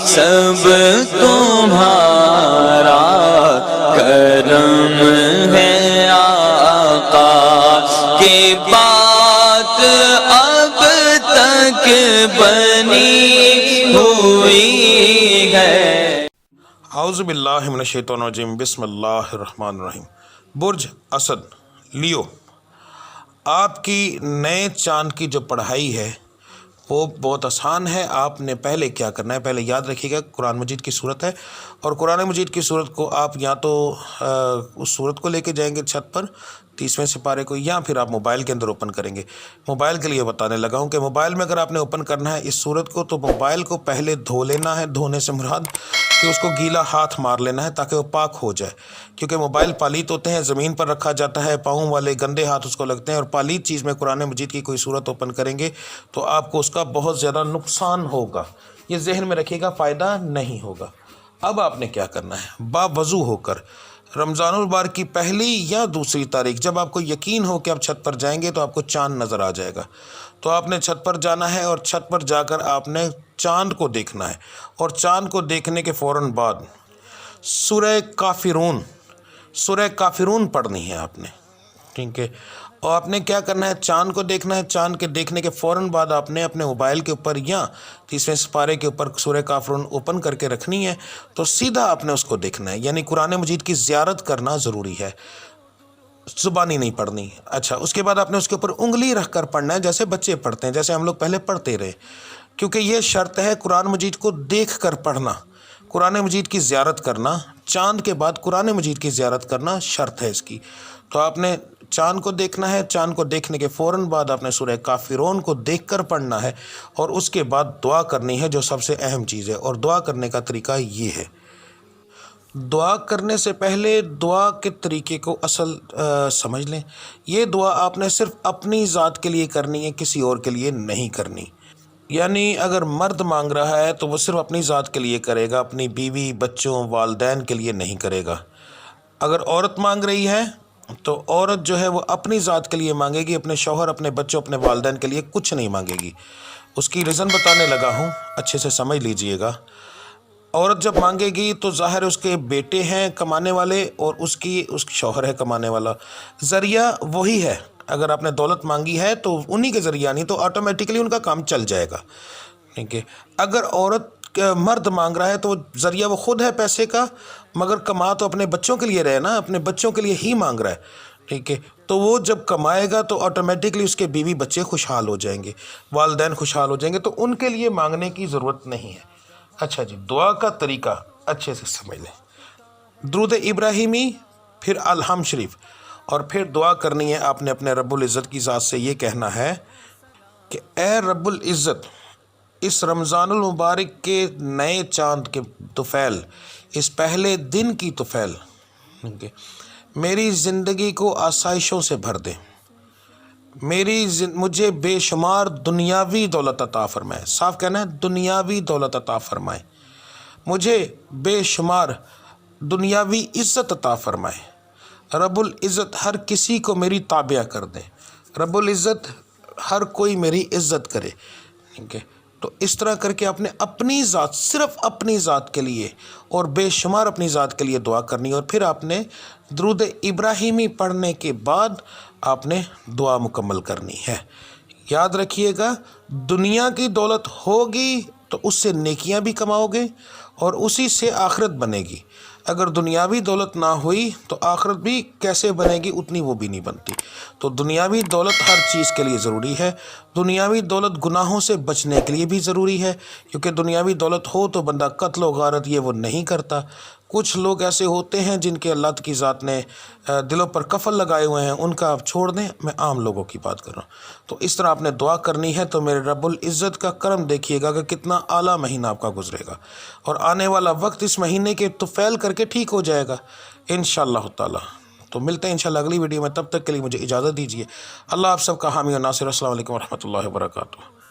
سب تمہارا کرم ہے آقا کی بات اب تک بنی ہوئی ہے۔ اعوذ باللہ من الشیطان الرجیم، بسم اللہ الرحمن الرحیم۔ برج اسد لیو، آپ کی نئے چاند کی جو پڑھائی ہے وہ بہت آسان ہے۔ آپ نے پہلے کیا کرنا ہے، پہلے یاد رکھیے گا قرآن مجید کی صورت ہے، اور قرآن مجید کی صورت کو آپ یا تو اس صورت کو لے کے جائیں گے چھت پر 30ویں سپارے کو، یا پھر آپ موبائل کے اندر اوپن کریں گے۔ موبائل کے لیے بتانے لگا ہوں کہ موبائل میں اگر آپ نے اوپن کرنا ہے اس صورت کو تو موبائل کو پہلے دھو لینا ہے۔ دھونے سے مراد کہ اس کو گیلا ہاتھ مار لینا ہے تاکہ وہ پاک ہو جائے، کیونکہ موبائل پالیت ہوتے ہیں، زمین پر رکھا جاتا ہے، پاؤں والے گندے ہاتھ اس کو لگتے ہیں، اور پالیت چیز میں قرآن مجید کی کوئی صورت اوپن کریں گے تو آپ کو اس کا بہت زیادہ نقصان ہوگا۔ یہ ذہن میں رکھیے گا، فائدہ نہیں ہوگا۔ اب آپ نے کیا کرنا ہے، باوضو ہو کر رمضان المبارک کی پہلی یا دوسری تاریخ جب آپ کو یقین ہو کہ آپ چھت پر جائیں گے تو آپ کو چاند نظر آ جائے گا، تو آپ نے چھت پر جانا ہے، اور چھت پر جا کر آپ نے چاند کو دیکھنا ہے، اور چاند کو دیکھنے کے فوراً بعد سورہ کافرون پڑھنی ہے آپ نے، ٹھیک ہے۔ اور آپ نے کیا کرنا ہے، چاند کو دیکھنا ہے۔ چاند کے دیکھنے کے فوراً بعد آپ نے اپنے موبائل کے اوپر یا 30ویں سپارے کے اوپر سورہ کافرون اوپن کر کے رکھنی ہے، تو سیدھا آپ نے اس کو دیکھنا ہے، یعنی قرآن مجید کی زیارت کرنا ضروری ہے، زبانی نہیں پڑھنی۔ اچھا، اس کے بعد آپ نے اس کے اوپر انگلی رکھ کر پڑھنا ہے، جیسے بچے پڑھتے ہیں، جیسے ہم لوگ پہلے پڑھتے رہے، کیونکہ یہ شرط ہے قرآن مجید کو دیکھ کر پڑھنا، قرآن مجید کی زیارت کرنا، چاند کے بعد قرآن مجید کی زیارت کرنا شرط ہے اس کی۔ تو آپ نے چاند کو دیکھنا ہے، چاند کو دیکھنے کے فوراً بعد آپ نے سورہ کافرون کو دیکھ کر پڑھنا ہے، اور اس کے بعد دعا کرنی ہے جو سب سے اہم چیز ہے، اور دعا کرنے کا طریقہ یہ ہے۔ دعا کرنے سے پہلے دعا کے طریقے کو اصل سمجھ لیں۔ یہ دعا آپ نے صرف اپنی ذات کے لیے کرنی ہے، کسی اور کے لیے نہیں کرنی۔ یعنی اگر مرد مانگ رہا ہے تو وہ صرف اپنی ذات کے لیے کرے گا، اپنی بیوی، بچوں، والدین کے لیے نہیں کرے گا۔ اگر عورت مانگ رہی ہے تو عورت جو ہے وہ اپنی ذات کے لیے مانگے گی، اپنے شوہر، اپنے بچوں، اپنے والدین کے لیے کچھ نہیں مانگے گی۔ اس کی ریزن بتانے لگا ہوں، اچھے سے سمجھ لیجئے گا۔ عورت جب مانگے گی تو ظاہر اس کے بیٹے ہیں کمانے والے، اور اس شوہر ہے کمانے والا، ذریعہ وہی ہے۔ اگر آپ نے دولت مانگی ہے تو انہی کے ذریعہ نہیں، تو آٹومیٹکلی ان کا کام چل جائے گا، ٹھیک ہے۔ اگر مرد مانگ رہا ہے تو ذریعہ وہ خود ہے پیسے کا، مگر کما تو اپنے بچوں کے لیے رہے نا، اپنے بچوں کے لیے ہی مانگ رہا ہے، ٹھیک ہے۔ تو وہ جب کمائے گا تو آٹومیٹکلی اس کے بیوی بچے خوشحال ہو جائیں گے، والدین خوشحال ہو جائیں گے، تو ان کے لیے مانگنے کی ضرورت نہیں ہے۔ اچھا جی، دعا کا طریقہ اچھے سے سمجھ لیں۔ درود ابراہیمی، پھر الحمد شریف، اور پھر دعا کرنی ہے آپ نے اپنے رب العزت کی ذات سے۔ یہ کہنا ہے کہ اے رب العزت، اس رمضان المبارک کے نئے چاند کے طفیل، اس پہلے دن کی طفیل، میری زندگی کو آسائشوں سے بھر دے، مجھے بے شمار دنیاوی دولت عطا فرمائے۔ صاف کہنا ہے، دنیاوی دولت عطا فرمائے، مجھے بے شمار دنیاوی عزت عطا فرمائے۔ رب العزت ہر کسی کو میری تابع کر دے، رب العزت ہر کوئی میری عزت کرے، ٹھیک ہے۔ تو اس طرح کر کے آپ نے اپنی ذات، صرف اپنی ذات کے لیے اور بے شمار اپنی ذات کے لیے دعا کرنی ہے، اور پھر آپ نے درود ابراہیمی پڑھنے کے بعد آپ نے دعا مکمل کرنی ہے۔ یاد رکھیے گا، دنیا کی دولت ہوگی تو اس سے نیکیاں بھی کماؤ گے، اور اسی سے آخرت بنے گی۔ اگر دنیاوی دولت نہ ہوئی تو آخرت بھی کیسے بنے گی، اتنی وہ بھی نہیں بنتی۔ تو دنیاوی دولت ہر چیز کے لیے ضروری ہے۔ دنیاوی دولت گناہوں سے بچنے کے لیے بھی ضروری ہے، کیونکہ دنیاوی دولت ہو تو بندہ قتل و غارت یہ وہ نہیں کرتا۔ کچھ لوگ ایسے ہوتے ہیں جن کے اللہ کی ذات نے دلوں پر قفل لگائے ہوئے ہیں، ان کا آپ چھوڑ دیں، میں عام لوگوں کی بات کر رہا ہوں۔ تو اس طرح آپ نے دعا کرنی ہے، تو میرے رب العزت کا کرم دیکھیے گا کہ کتنا اعلیٰ مہینہ آپ کا گزرے گا، اور آنے والا وقت اس مہینے کے طفیل کر کے ٹھیک ہو جائے گا انشاءاللہ تعالی۔ تو ملتے ہیں انشاءاللہ اگلی ویڈیو میں، تب تک کے لیے مجھے اجازت دیجیے۔ اللہ آپ سب کا حامی و ناصر۔ السلام علیکم ورحمۃ اللہ وبرکاتہ۔